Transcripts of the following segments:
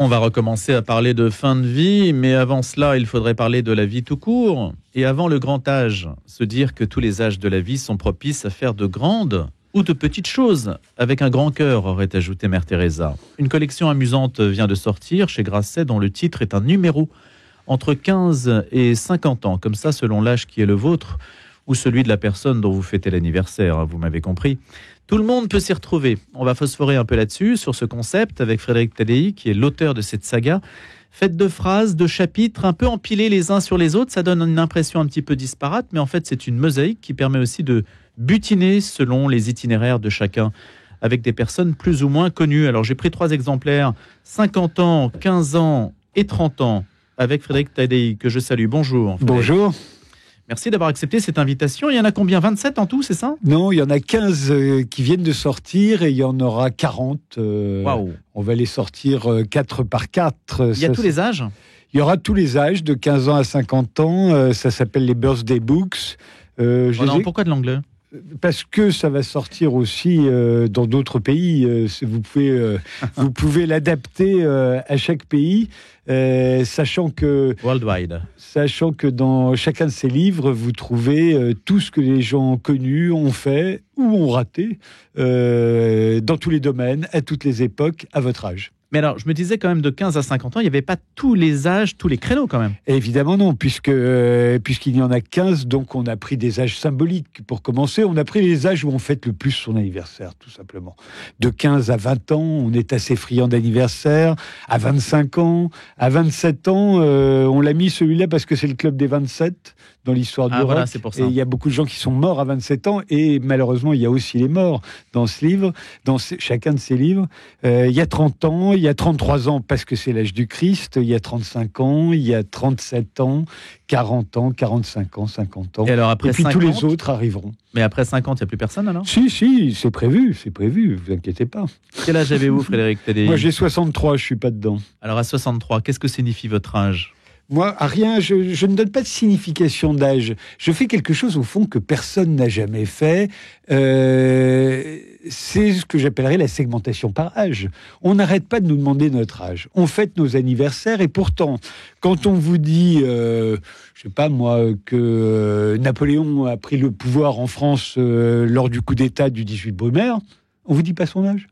On va recommencer à parler de fin de vie, mais avant cela, il faudrait parler de la vie tout court. Et avant le grand âge, se dire que tous les âges de la vie sont propices à faire de grandes ou de petites choses, avec un grand cœur, aurait ajouté Mère Teresa. Une collection amusante vient de sortir chez Grasset, dont le titre est un numéro entre 15 et 50 ans, comme ça selon l'âge qui est le vôtre, ou celui de la personne dont vous fêtez l'anniversaire, vous m'avez compris. Tout le monde peut s'y retrouver. On va phosphorer un peu là-dessus, sur ce concept, avec Frédéric Tadei, qui est l'auteur de cette saga. Faite de phrases, de chapitres, un peu empilés les uns sur les autres, ça donne une impression un petit peu disparate, mais en fait c'est une mosaïque qui permet aussi de butiner selon les itinéraires de chacun, avec des personnes plus ou moins connues. Alors j'ai pris 3 exemplaires, 50 ans, 15 ans et 30 ans, avec Frédéric Tadei, que je salue. Bonjour. Frédéric. Bonjour. Merci d'avoir accepté cette invitation. Il y en a combien? 27 en tout, c'est ça? Non, il y en a 15 qui viennent de sortir et il y en aura 40. Waouh. On va les sortir 4 par 4. Il y a tous les âges? Il y aura tous les âges, de 15 ans à 50 ans. Ça s'appelle les Birthday Books. Pourquoi de l'anglais? Parce que ça va sortir aussi dans d'autres pays. Vous pouvez l'adapter à chaque pays, sachant que dans chacun de ces livres, vous trouvez tout ce que les gens connus ont fait ou ont raté dans tous les domaines, à toutes les époques, à votre âge. Mais alors, je me disais quand même de 15 à 50 ans, il n'y avait pas tous les âges, tous les créneaux quand même. Évidemment non, puisqu'il y en a 15, donc on a pris des âges symboliques. Pour commencer, on a pris les âges où on fête le plus son anniversaire, tout simplement. De 15 à 20 ans, on est assez friand d'anniversaire. À 25 ans, à 27 ans, on l'a mis celui-là parce que c'est le club des 27 dans l'histoire du rock. Voilà, c'est pour ça. Et il y a beaucoup de gens qui sont morts à 27 ans, et malheureusement, il y a aussi les morts dans ce livre, chacun de ces livres. Il y a 30 ans, il y a 33 ans parce que c'est l'âge du Christ, il y a 35 ans, il y a 37 ans, 40 ans, 45 ans, 50 ans. Et alors après puis 50, tous les autres arriveront. Mais après 50, il n'y a plus personne alors? Si, c'est prévu, vous inquiétez pas. Quel âge avez-vous, Frédéric Tadei? Moi j'ai 63, je suis pas dedans. Alors à 63, qu'est-ce que signifie votre âge? Moi, à rien, je ne donne pas de signification d'âge. Je fais quelque chose, au fond, que personne n'a jamais fait. C'est ce que j'appellerais la segmentation par âge. On n'arrête pas de nous demander notre âge. On fête nos anniversaires et pourtant, quand on vous dit, je sais pas moi, que Napoléon a pris le pouvoir en France lors du coup d'État du 18 Brumaire, on vous dit pas son âge.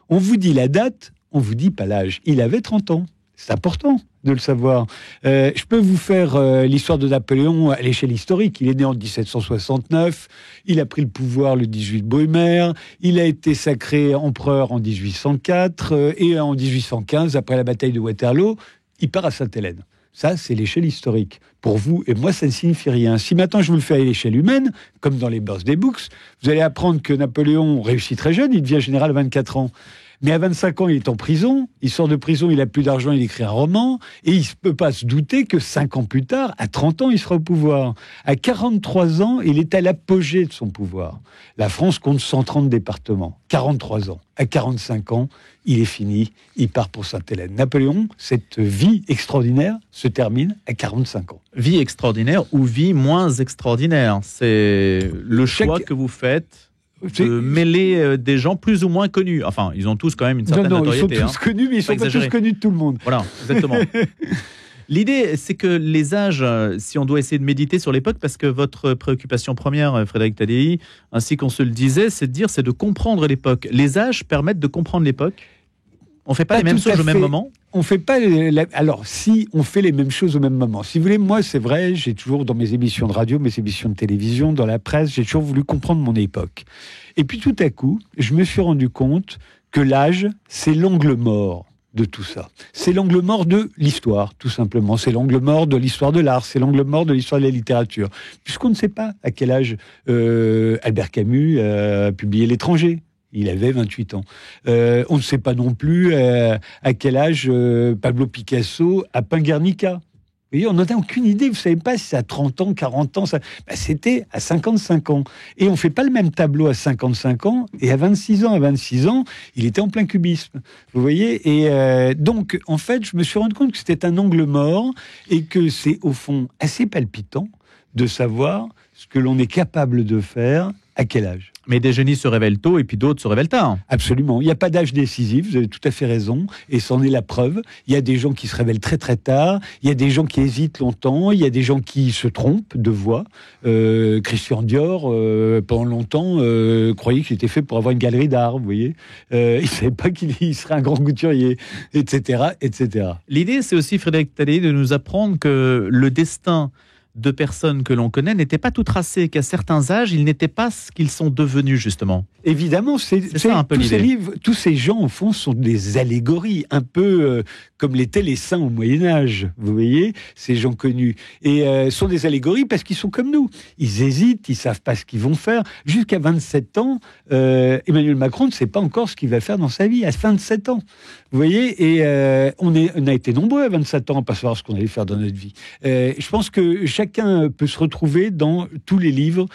On vous dit la date, on vous dit pas l'âge. Il avait 30 ans. C'est important de le savoir. Je peux vous faire l'histoire de Napoléon à l'échelle historique. Il est né en 1769, il a pris le pouvoir le 18 Brumaire, il a été sacré empereur en 1804, et en 1815, après la bataille de Waterloo, il part à Sainte-Hélène. Ça, c'est l'échelle historique. Pour vous et moi, ça ne signifie rien. Si maintenant je vous le fais à l'échelle humaine, comme dans les Birthday Books, vous allez apprendre que Napoléon réussit très jeune, il devient général à 24 ans. Mais à 25 ans, il est en prison, il sort de prison, il a plus d'argent, il écrit un roman, et il ne peut pas se douter que 5 ans plus tard, à 30 ans, il sera au pouvoir. À 43 ans, il est à l'apogée de son pouvoir. La France compte 130 départements, 43 ans. À 45 ans, il est fini, il part pour Sainte-Hélène. Napoléon, cette vie extraordinaire se termine à 45 ans. Vie extraordinaire ou vie moins extraordinaire? C'est le choix que vous faites de mêler des gens plus ou moins connus. Enfin, ils ont tous quand même une certaine notoriété. Ils sont tous connus, mais ils ne sont pas tous connus de tout le monde. Voilà, exactement. L'idée, c'est que les âges, si on doit essayer de méditer sur l'époque, parce que votre préoccupation première, Frédéric Tadei, ainsi qu'on se le disait, c'est de comprendre l'époque. Les âges permettent de comprendre l'époque. On ne fait pas les mêmes choses au même moment? On fait pas alors, si on fait les mêmes choses au même moment. Si vous voulez, moi, c'est vrai, j'ai toujours, dans mes émissions de radio, mes émissions de télévision, dans la presse, j'ai toujours voulu comprendre mon époque. Et puis, tout à coup, je me suis rendu compte que l'âge, c'est l'angle mort de tout ça. C'est l'angle mort de l'histoire, tout simplement. C'est l'angle mort de l'histoire de l'art. C'est l'angle mort de l'histoire de la littérature. Puisqu'on ne sait pas à quel âge Albert Camus a publié L'Étranger. Il avait 28 ans. On ne sait pas non plus à quel âge Pablo Picasso a peint Guernica. Vous voyez, on n'en a aucune idée. Vous ne savez pas si c'est à 30 ans, 40 ans. C'était à 55 ans. Et on ne fait pas le même tableau à 55 ans et à 26 ans. À 26 ans, il était en plein cubisme. Vous voyez. Et donc, en fait, je me suis rendu compte que c'était un angle mort et que c'est, au fond, assez palpitant de savoir ce que l'on est capable de faire À quel âge? Mais des génies se révèlent tôt et puis d'autres se révèlent tard. Absolument. Il n'y a pas d'âge décisif, vous avez tout à fait raison, et c'en est la preuve. Il y a des gens qui se révèlent très très tard, il y a des gens qui hésitent longtemps, il y a des gens qui se trompent de voix. Christian Dior, pendant longtemps, croyait qu'il était fait pour avoir une galerie d'art, vous voyez. Il ne savait pas qu'il serait un grand couturier, etc., etc. L'idée, c'est aussi, Frédéric Talley, de nous apprendre que le destin de personnes que l'on connaît n'était pas tout tracé, qu'à certains âges, ils n'étaient pas ce qu'ils sont devenus, justement. Évidemment, c'est ça un peu tous l'idée. Ces livres, tous ces gens, au fond, sont des allégories, un peu comme l'étaient les saints au Moyen-Âge, vous voyez, ces gens connus. Et sont des allégories parce qu'ils sont comme nous. Ils hésitent, ils ne savent pas ce qu'ils vont faire. Jusqu'à 27 ans, Emmanuel Macron ne sait pas encore ce qu'il va faire dans sa vie, à 27 ans. Vous voyez, et on a été nombreux à 27 ans à ne pas savoir ce qu'on allait faire dans notre vie. Je pense que chacun peut se retrouver dans tous les livres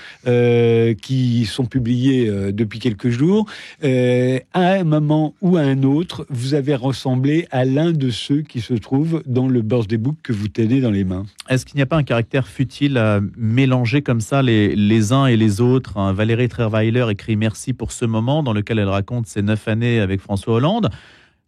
qui sont publiés depuis quelques jours. À un moment ou à un autre, vous avez ressemblé à l'un de ceux qui se trouvent dans le birthday book que vous tenez dans les mains. Est-ce qu'il n'y a pas un caractère futile à mélanger comme ça les uns et les autres, hein? Valérie Trierweiler écrit « Merci pour ce moment » dans lequel elle raconte ses 9 années avec François Hollande.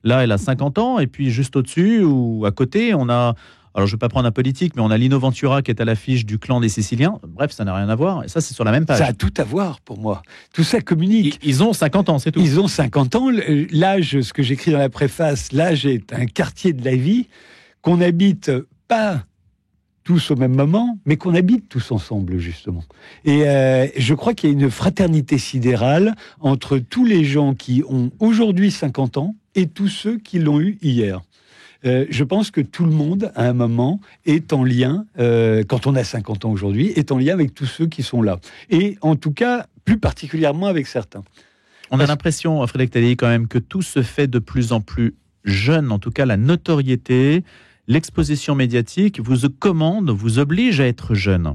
Là, elle a 50 ans, et puis juste au-dessus ou à côté, on a... Alors, je ne vais pas prendre un politique, mais on a Lino Ventura qui est à l'affiche du clan des Siciliens. Bref, ça n'a rien à voir. Et ça, c'est sur la même page. Ça a tout à voir pour moi. Tout ça communique. Ils ont 50 ans, c'est tout. Ils ont 50 ans. L'âge, ce que j'écris dans la préface, l'âge est un quartier de la vie qu'on habite pas tous au même moment, mais qu'on habite tous ensemble, justement. Et je crois qu'il y a une fraternité sidérale entre tous les gens qui ont aujourd'hui 50 ans et tous ceux qui l'ont eu hier. Je pense que tout le monde, à un moment, est en lien, quand on a 50 ans aujourd'hui, est en lien avec tous ceux qui sont là. Et en tout cas, plus particulièrement avec certains. On a l'impression, Frédéric Talley, quand même, que tout se fait de plus en plus jeune. En tout cas, la notoriété, l'exposition médiatique vous commande, vous oblige à être jeune.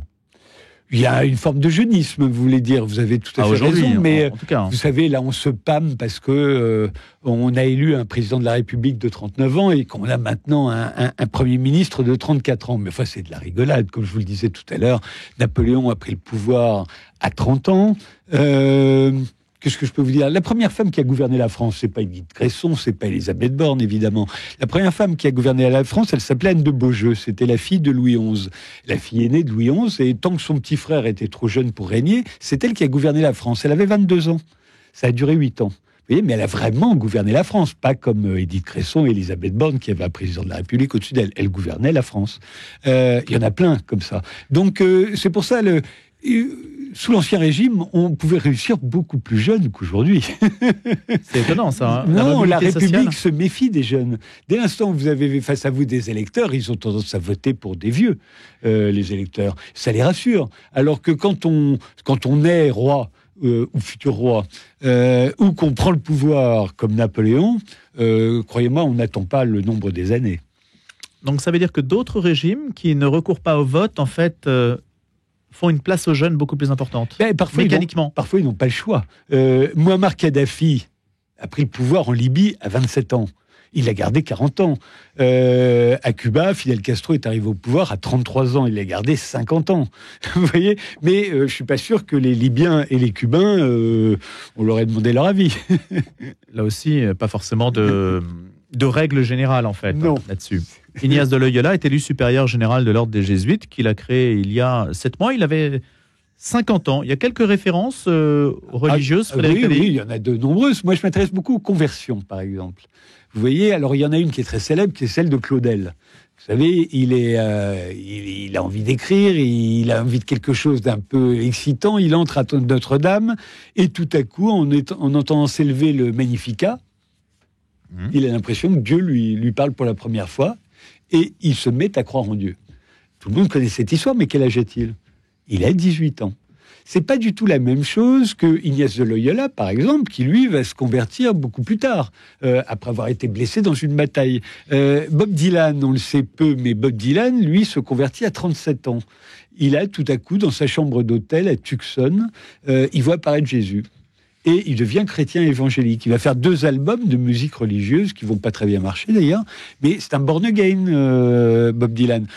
Il y a une forme de jeunisme, vous voulez dire. Vous avez tout à fait raison, mais en tout cas, vous savez, là, on se pâme parce que on a élu un président de la République de 39 ans et qu'on a maintenant un Premier ministre de 34 ans. Mais enfin, c'est de la rigolade, comme je vous le disais tout à l'heure. Napoléon a pris le pouvoir à 30 ans. Qu'est-ce que je peux vous dire? La première femme qui a gouverné la France, c'est pas Edith Cresson, c'est pas Élisabeth Borne, évidemment. La première femme qui a gouverné la France, elle s'appelait Anne de Beaujeu. C'était la fille de Louis XI. La fille aînée de Louis XI, et tant que son petit frère était trop jeune pour régner, c'est elle qui a gouverné la France. Elle avait 22 ans. Ça a duré 8 ans. Vous voyez, mais elle a vraiment gouverné la France, pas comme Edith Cresson et Élisabeth Borne, qui avait un président de la République au-dessus d'elle. Elle gouvernait la France. Il y en a plein comme ça. Donc, c'est pour ça, sous l'Ancien Régime, on pouvait réussir beaucoup plus jeune qu'aujourd'hui. C'est étonnant, ça. Hein. Non, la République se méfie des jeunes. Dès l'instant où vous avez face à vous des électeurs, ils ont tendance à voter pour des vieux, les électeurs. Ça les rassure. Alors que quand on est roi, ou futur roi, ou qu'on prend le pouvoir comme Napoléon, croyez-moi, on n'attend pas le nombre des années. Donc ça veut dire que d'autres régimes qui ne recourent pas au vote, en fait... font une place aux jeunes beaucoup plus importante, parfois mécaniquement. Parfois, ils n'ont pas le choix. Muammar Kadhafi a pris le pouvoir en Libye à 27 ans. Il l'a gardé 40 ans. À Cuba, Fidel Castro est arrivé au pouvoir à 33 ans. Il l'a gardé 50 ans. Vous voyez? Mais je ne suis pas sûr que les Libyens et les Cubains, on leur ait demandé leur avis. Là aussi, pas forcément de règle générale, en fait, là-dessus. Ignace de Loyola est élu supérieur général de l'ordre des Jésuites, qu'il a créé il y a 7 mois. Il avait 50 ans. Il y a quelques références religieuses, Frédéric Talley? Oui, il y en a de nombreuses. Moi, je m'intéresse beaucoup aux conversions, par exemple. Vous voyez, alors il y en a une qui est très célèbre, qui est celle de Claudel. Vous savez, il a envie d'écrire, il a envie de quelque chose d'un peu excitant. Il entre à Notre-Dame, et tout à coup, en entendant s'élever le Magnificat, il a l'impression que Dieu lui parle pour la première fois. Et il se met à croire en Dieu. Tout le monde connaît cette histoire, mais quel âge a-t-il? Il a 18 ans. C'est pas du tout la même chose que Ignace de Loyola, par exemple, qui lui va se convertir beaucoup plus tard, après avoir été blessé dans une bataille. Bob Dylan, on le sait peu, mais Bob Dylan, lui, se convertit à 37 ans. Il a tout à coup, dans sa chambre d'hôtel à Tucson, il voit apparaître Jésus. Et il devient chrétien évangélique. Il va faire 2 albums de musique religieuse qui vont pas très bien marcher d'ailleurs, mais c'est un born again, Bob Dylan.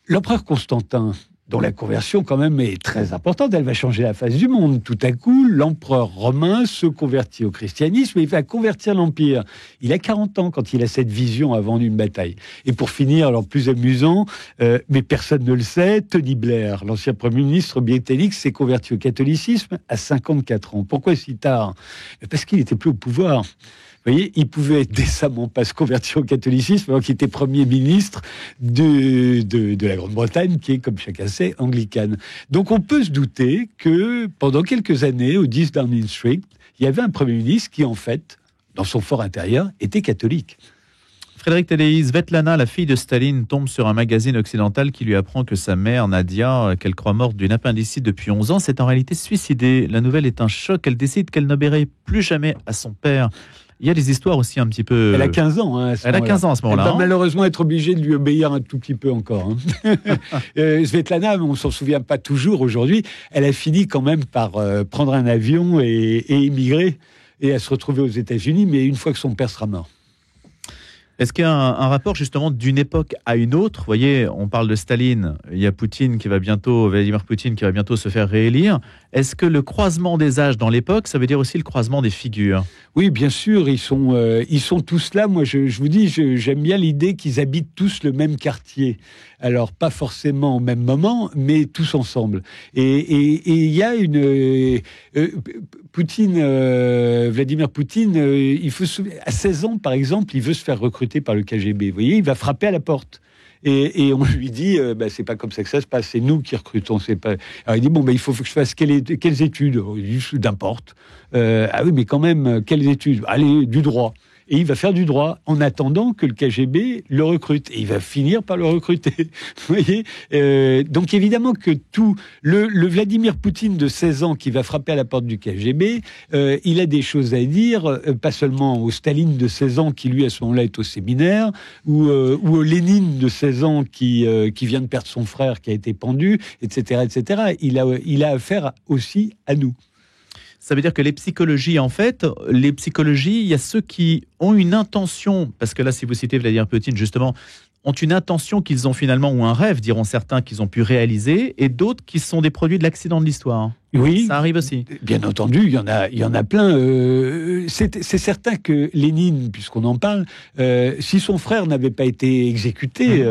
L'empereur Constantin, dont la conversion quand même est très importante. Elle va changer la face du monde. Tout à coup, l'empereur romain se convertit au christianisme et il va convertir l'Empire. Il a 40 ans quand il a cette vision avant une bataille. Et pour finir, alors plus amusant, mais personne ne le sait, Tony Blair, l'ancien Premier ministre britannique, s'est converti au catholicisme à 54 ans. Pourquoi si tard? Parce qu'il n'était plus au pouvoir. Vous voyez, il pouvait décemment pas se convertir au catholicisme alors qu'il était Premier ministre de la Grande-Bretagne, qui est, comme chacun sait, anglicane. Donc on peut se douter que pendant quelques années, au 10 Downing Street, il y avait un Premier ministre qui, en fait, dans son fort intérieur, était catholique. Frédéric Tadei, Svetlana, la fille de Staline, tombe sur un magazine occidental qui lui apprend que sa mère, Nadia, qu'elle croit morte d'une appendicite depuis 11 ans, s'est en réalité suicidée. La nouvelle est un choc. Elle décide qu'elle n'obéirait plus jamais à son père. Il y a des histoires aussi un petit peu... Elle a 15 ans. Elle a 15 ans à ce moment-là. Elle va malheureusement être obligée de lui obéir un tout petit peu encore. Svetlana, on ne s'en souvient pas toujours aujourd'hui, elle a fini quand même par prendre un avion et émigrer et à se retrouver aux États-Unis, mais une fois que son père sera mort. Est-ce qu'il y a un rapport justement d'une époque à une autre? Vous voyez, on parle de Staline, il y a Vladimir Poutine qui va bientôt se faire réélire. Est-ce que le croisement des âges dans l'époque, ça veut dire aussi le croisement des figures? Oui, bien sûr, ils sont tous là. Moi, je vous dis, j'aime bien l'idée qu'ils habitent tous le même quartier. Alors, pas forcément au même moment, mais tous ensemble. Et il y a Vladimir Poutine, à 16 ans, par exemple, il veut se faire recruter par le KGB. Vous voyez, il va frapper à la porte. Et on lui dit, c'est pas comme ça que ça se passe, c'est nous qui recrutons. C'est pas... Alors il dit, il faut que je fasse quelles études? Il dit, n'importe. Ah oui, mais quand même, quelles études? Allez, du droit. Et il va faire du droit en attendant que le KGB le recrute. Et il va finir par le recruter. Vous voyez, donc évidemment que le Vladimir Poutine de 16 ans qui va frapper à la porte du KGB, il a des choses à dire, pas seulement au Staline de 16 ans qui lui à ce moment-là est au séminaire, ou au Lénine de 16 ans qui vient de perdre son frère qui a été pendu, etc., etc. Il a affaire aussi à nous. Ça veut dire que les psychologies, il y a ceux qui ont une intention, parce que là, si vous citez Vladimir Poutine, justement, ont une intention qu'ils ont finalement, ou un rêve, diront certains, qu'ils ont pu réaliser, et d'autres qui sont des produits de l'accident de l'histoire. Oui, ça arrive aussi. Bien entendu, il y en a plein. C'est certain que Lénine, puisqu'on en parle, si son frère n'avait pas été exécuté,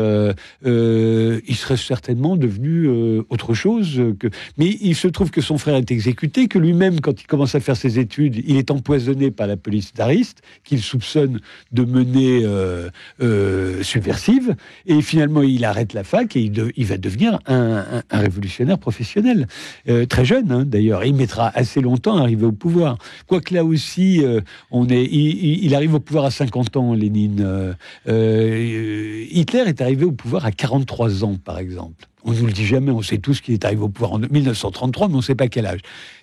il serait certainement devenu autre chose. Mais il se trouve que son frère est exécuté, que lui-même, quand il commence à faire ses études, il est empoisonné par la police tsariste, qu'il soupçonne de mener subversive, et finalement il arrête la fac et il va devenir un révolutionnaire professionnel, très jeune. D'ailleurs, il mettra assez longtemps à arriver au pouvoir. Quoique là aussi, il arrive au pouvoir à 50 ans, Lénine. Hitler est arrivé au pouvoir à 43 ans, par exemple. On ne nous le dit jamais, on sait tous qu'il est arrivé au pouvoir en 1933, mais on ne sait pas quel âge.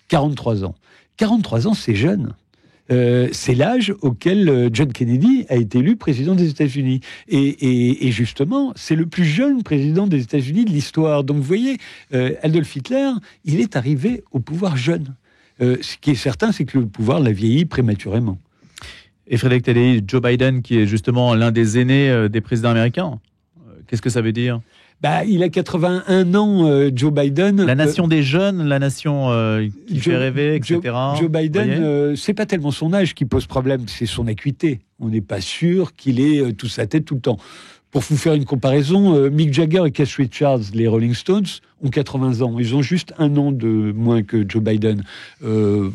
43 ans. 43 ans, c'est jeune. C'est l'âge auquel John Kennedy a été élu président des États-Unis. Et justement, c'est le plus jeune président des États-Unis de l'histoire. Donc vous voyez, Adolf Hitler, il est arrivé au pouvoir jeune. Ce qui est certain, c'est que le pouvoir l'a vieilli prématurément. Et Frédéric Tadei, Joe Biden, qui est justement l'un des aînés des présidents américains, qu'est-ce que ça veut dire ? Il a 81 ans, Joe Biden. La nation des jeunes, la nation qui fait rêver, etc. Joe Biden, c'est pas tellement son âge qui pose problème, c'est son acuité. On n'est pas sûr qu'il ait toute sa tête tout le temps. Pour vous faire une comparaison, Mick Jagger et Keith Richards, les Rolling Stones, ont 80 ans. Ils ont juste un an de moins que Joe Biden. Ils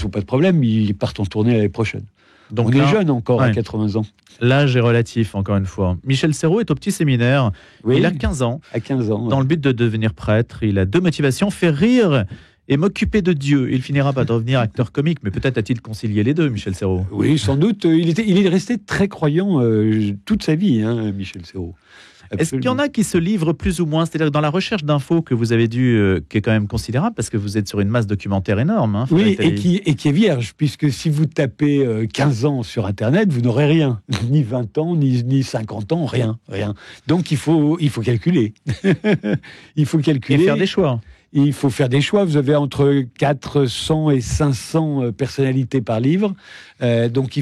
n'ont pas de problème, ils partent en tournée l'année prochaine. Donc on est jeune encore à 80 ans. L'âge est relatif, encore une fois. Michel Serrault est au petit séminaire. Oui, il a 15 ans. À 15 ans. Dans le but de devenir prêtre, il a deux motivations, faire rire et m'occuper de Dieu. Il finira par devenir acteur comique, mais peut-être a-t-il concilié les deux, Michel Serrault. Oui, sans doute. Il est resté très croyant toute sa vie, Michel Serrault. Absolument. Est-ce qu'il y en a qui se livrent plus ou moins? C'est-à-dire que dans la recherche d'infos que vous avez dû, qui est quand même considérable, parce que vous êtes sur une masse documentaire énorme. Oui, et qui est vierge, puisque si vous tapez 15 ans sur Internet, vous n'aurez rien. Ni 20 ans, ni 50 ans, rien. Donc il faut calculer. Il faut calculer. Et faire des choix. Il faut faire des choix. Vous avez entre 400 et 500 personnalités par livre. Donc,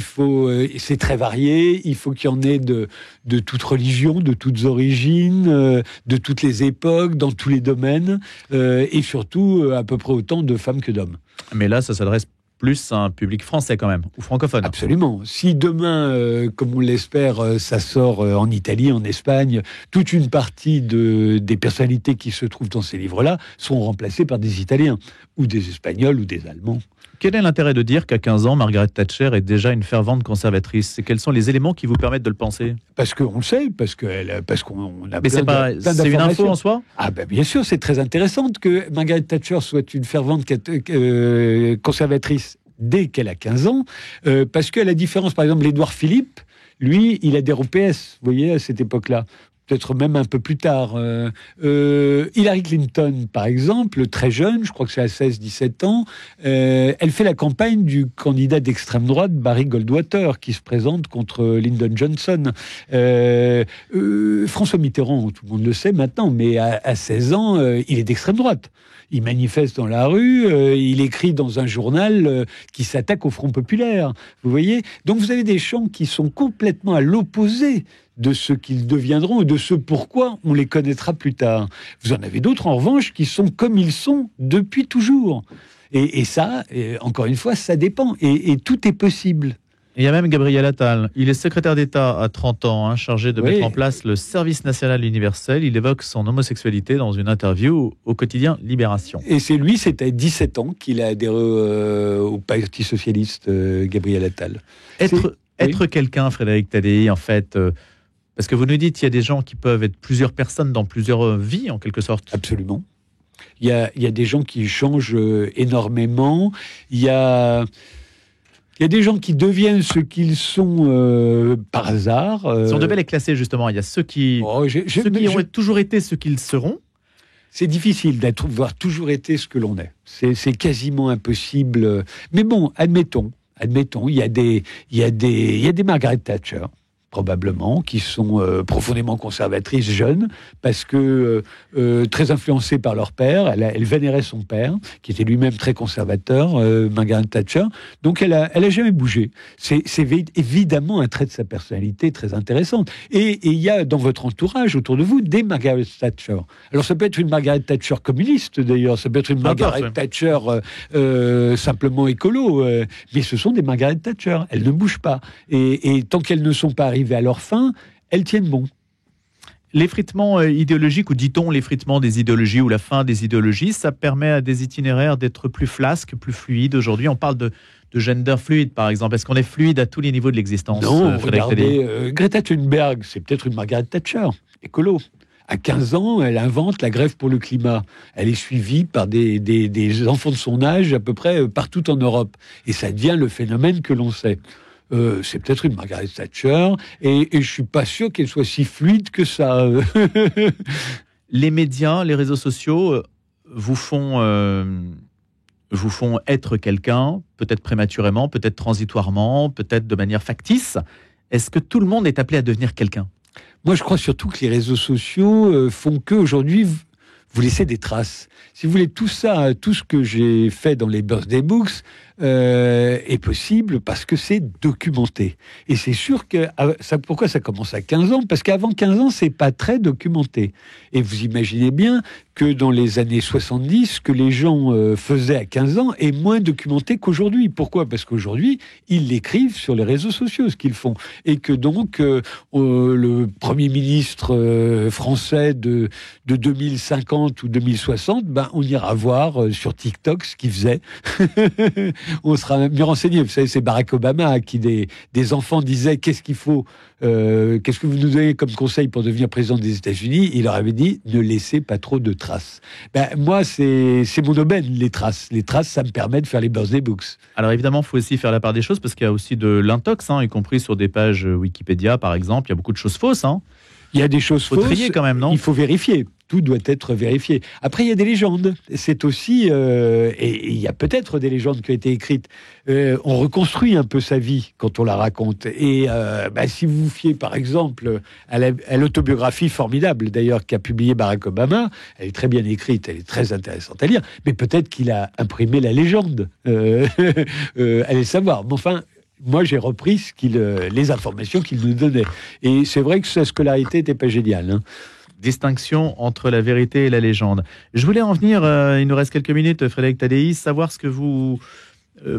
c'est très varié. Il faut qu'il y en ait de toute religion, de toutes origines, de toutes les époques, dans tous les domaines. Et surtout, à peu près autant de femmes que d'hommes. Mais là, ça s'adresse plus à un public français quand même, ou francophone. Absolument. Si demain, comme on l'espère, ça sort en Italie, en Espagne, toute une partie des personnalités qui se trouvent dans ces livres-là sont remplacées par des Italiens, ou des Espagnols, ou des Allemands. Quel est l'intérêt de dire qu'à 15 ans, Margaret Thatcher est déjà une fervente conservatrice? Et quels sont les éléments qui vous permettent de le penser? Parce qu'on le sait, parce qu'on a Mais c'est une info en soi? Ah ben bien sûr, c'est très intéressant que Margaret Thatcher soit une fervente conservatrice dès qu'elle a 15 ans, parce que la différence, par exemple, l'Édouard Philippe, lui, il adhère au PS, vous voyez, à cette époque-là. Peut-être même un peu plus tard. Hillary Clinton, par exemple, très jeune, je crois que c'est à 16-17 ans, elle fait la campagne du candidat d'extrême droite, Barry Goldwater, qui se présente contre Lyndon Johnson. François Mitterrand, tout le monde le sait maintenant, mais à 16 ans, il est d'extrême droite. Il manifeste dans la rue, il écrit dans un journal qui s'attaque au Front populaire. Vous voyez? Donc vous avez des gens qui sont complètement à l'opposé de ce qu'ils deviendront et de ce pourquoi on les connaîtra plus tard. Vous en avez d'autres, en revanche, qui sont comme ils sont depuis toujours. Et ça, encore une fois, ça dépend. Et tout est possible. Il y a même Gabriel Attal. Il est secrétaire d'État à 30 ans, chargé de mettre en place le service national universel. Il évoque son homosexualité dans une interview au quotidien Libération. Et c'est lui, c'était 17 ans qu'il a adhéré au Parti socialiste, Gabriel Attal. Être quelqu'un, Frédéric Tadei, en fait... parce que vous nous dites qu'il y a des gens qui peuvent être plusieurs personnes dans plusieurs vies, en quelque sorte. Absolument. Il y a des gens qui changent énormément. Il y a des gens qui deviennent ce qu'ils sont par hasard. Si on devait les classer, justement, il y a ceux qui ont toujours été ce qu'ils seront. C'est difficile d'avoir toujours été ce que l'on est. C'est quasiment impossible. Mais bon, admettons, il y a des Margaret Thatcher, probablement, qui sont profondément conservatrices, jeunes, parce que très influencées par leur père. Elle vénérait son père, qui était lui-même très conservateur, Margaret Thatcher. Donc elle a jamais bougé. C'est évidemment un trait de sa personnalité très intéressant. Et il y a dans votre entourage, autour de vous, des Margaret Thatcher. Alors ça peut être une Margaret Thatcher communiste, d'ailleurs. Ça peut être une Margaret Thatcher simplement écolo. Mais ce sont des Margaret Thatcher. Elles ne bougent pas. Et tant qu'elles ne sont pas arrivées à leur fin, elles tiennent bon. L'effritement idéologique, ou dit-on l'effritement des idéologies ou la fin des idéologies, ça permet à des itinéraires d'être plus flasques, plus fluides. Aujourd'hui, on parle de gender fluide, par exemple. Est-ce qu'on est fluide à tous les niveaux de l'existence? Non, regardez, Greta Thunberg, c'est peut-être une Margaret Thatcher, écolo. À 15 ans, elle invente la grève pour le climat. Elle est suivie par des enfants de son âge à peu près partout en Europe. Et ça devient le phénomène que l'on sait. C'est peut-être une Margaret Thatcher, et je suis pas sûr qu'elle soit si fluide que ça. Les médias, les réseaux sociaux vous font être quelqu'un, peut-être prématurément, peut-être transitoirement, peut-être de manière factice. Est-ce que tout le monde est appelé à devenir quelqu'un? Moi, je crois surtout que les réseaux sociaux font qu'aujourd'hui, vous laissez des traces. Si vous voulez, tout ce que j'ai fait dans les Birthday Books est possible parce que c'est documenté. Et c'est sûr que pourquoi ça commence à 15 ans? Parce qu'avant 15 ans, c'est pas très documenté. Et vous imaginez bien que dans les années 70, ce que les gens faisaient à 15 ans est moins documenté qu'aujourd'hui. Pourquoi? Parce qu'aujourd'hui, ils l'écrivent sur les réseaux sociaux, ce qu'ils font. Et que donc, le Premier ministre français de 2050 ou 2060, on ira voir sur TikTok ce qu'il faisait. On sera mieux renseigné. Vous savez, c'est Barack Obama à qui des enfants disaient qu'est-ce qu'il faut, qu'est-ce que vous nous donnez comme conseil pour devenir président des États-Unis? Il leur avait dit ne laissez pas trop de traces. Moi, c'est mon domaine, les traces. Les traces, ça me permet de faire les Birthday Books. Alors évidemment, il faut aussi faire la part des choses parce qu'il y a aussi de l'intox, y compris sur des pages Wikipédia, par exemple. Il y a beaucoup de choses fausses. Il y a des choses Faut fausses. trier quand même, non? Il faut vérifier. Tout doit être vérifié. Après, il y a des légendes. C'est aussi, et il y a peut-être des légendes qui ont été écrites. On reconstruit un peu sa vie quand on la raconte. Et si vous vous fiez, par exemple, à l'autobiographie formidable, d'ailleurs, qu'a publié Barack Obama, elle est très bien écrite, elle est très intéressante à lire. Mais peut-être qu'il a imprimé la légende. Allez savoir. Mais enfin. Moi, j'ai repris les informations qu'il nous donnait. Et c'est vrai que sa scolarité n'était pas géniale. Hein. Distinction entre la vérité et la légende. Je voulais en venir, il nous reste quelques minutes, Frédéric Tadei, savoir ce que vous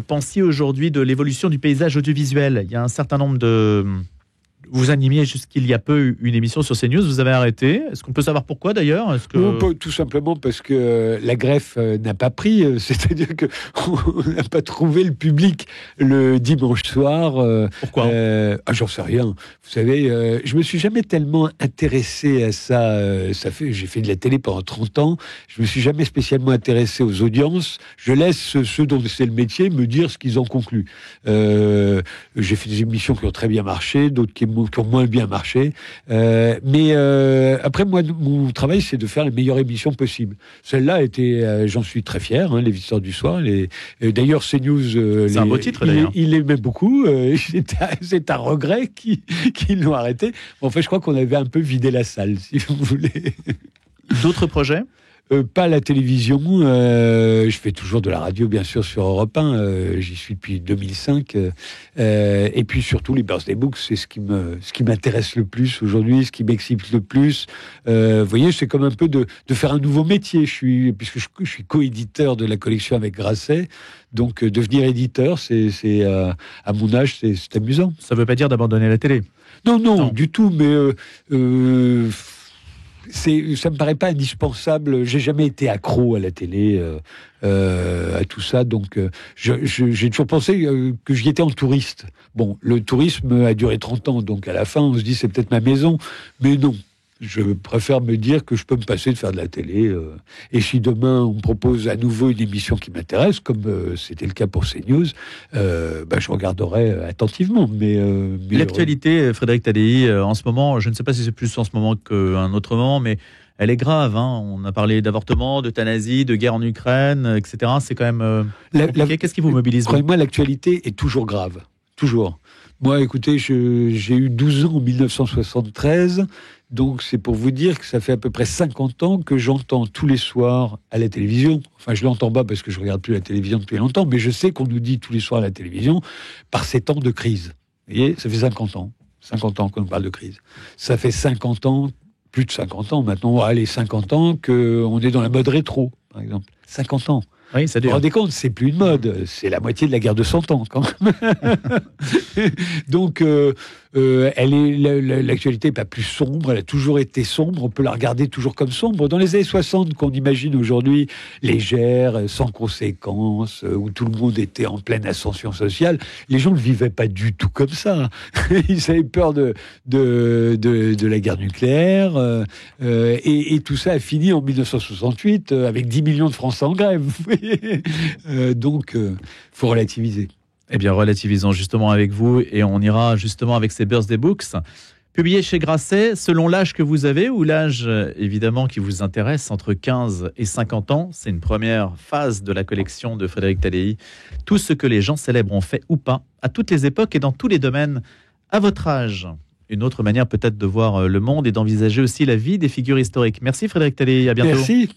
pensiez aujourd'hui de l'évolution du paysage audiovisuel. Il y a un certain nombre de... Vous animiez jusqu'il y a peu une émission sur CNews, vous avez arrêté. Est-ce qu'on peut savoir pourquoi d'ailleurs? Tout simplement parce que la greffe n'a pas pris, c'est-à-dire qu'on n'a pas trouvé le public le dimanche soir. Pourquoi? J'en sais rien. Vous savez, je me suis jamais tellement intéressé à ça. J'ai fait de la télé pendant 30 ans. Je me suis jamais spécialement intéressé aux audiences. Je laisse ceux dont c'est le métier me dire ce qu'ils en concluent. J'ai fait des émissions qui ont très bien marché, d'autres qui ont moins bien marché. Mais après, moi, mon travail, c'est de faire les meilleures émissions possibles. Celle-là était, j'en suis très fier, hein, Les Visiteurs du Soir. D'ailleurs, CNews... c'est un beau titre, d'ailleurs. Il aimait beaucoup. C'est un regret qu'ils l'ont arrêté. Enfin, je crois qu'on avait un peu vidé la salle, si vous voulez. D'autres projets? Pas la télévision. Je fais toujours de la radio, bien sûr, sur Europe 1. J'y suis depuis 2005. Et puis surtout, les birthday books, c'est ce qui m'intéresse le plus aujourd'hui, ce qui m'excite le plus. Vous voyez, c'est comme un peu de faire un nouveau métier. Puisque je suis co-éditeur de la collection avec Grasset. Donc, devenir éditeur, à mon âge, c'est amusant. Ça ne veut pas dire d'abandonner la télé? Non, du tout. Mais... ça me paraît pas indispensable. J'ai jamais été accro à la télé, à tout ça. Donc, j'ai toujours pensé que j'y étais en touriste. Bon, le tourisme a duré 30 ans. Donc, à la fin, on se dit, c'est peut-être ma maison. Mais non. Je préfère me dire que je peux me passer de faire de la télé. Et si demain, on me propose à nouveau une émission qui m'intéresse, comme c'était le cas pour CNews, je regarderai attentivement. Mais l'actualité, Frédéric Tadei, en ce moment, je ne sais pas si c'est plus en ce moment qu'un autre moment, mais elle est grave. Hein. On a parlé d'avortement, d'euthanasie, de guerre en Ukraine, etc. C'est quand même compliqué. Qu'est-ce qui vous mobilise? Croyez-moi, l'actualité est toujours grave. Toujours. Moi, écoutez, j'ai eu 12 ans en 1973. Donc, c'est pour vous dire que ça fait à peu près 50 ans que j'entends tous les soirs à la télévision. Enfin, je l'entends pas parce que je regarde plus la télévision depuis longtemps, mais je sais qu'on nous dit tous les soirs à la télévision, par ces temps de crise. Vous voyez, ça fait 50 ans. 50 ans qu'on parle de crise. Ça fait 50 ans, plus de 50 ans maintenant, allez, 50 ans qu'on est dans la mode rétro, par exemple. 50 ans. Oui, ça dure. Vous vous rendez compte, c'est plus une mode, c'est la moitié de la guerre de 100 ans, quand même. Donc, l'actualité n'est pas plus sombre, elle a toujours été sombre, on peut la regarder toujours comme sombre. Dans les années 60, qu'on imagine aujourd'hui légère, sans conséquences, où tout le monde était en pleine ascension sociale, les gens ne vivaient pas du tout comme ça. Ils avaient peur de la guerre nucléaire, et tout ça a fini en 1968 avec 10 millions de Français en grève. Donc, faut relativiser. Eh bien, relativisons justement avec vous et on ira justement avec ces birthday books publiés chez Grasset selon l'âge que vous avez ou l'âge évidemment qui vous intéresse entre 15 et 50 ans. C'est une première phase de la collection de Frédéric Tadei. Tout ce que les gens célèbres ont fait ou pas, à toutes les époques et dans tous les domaines, à votre âge. Une autre manière peut-être de voir le monde et d'envisager aussi la vie des figures historiques. Merci Frédéric Tadei, à bientôt. Merci.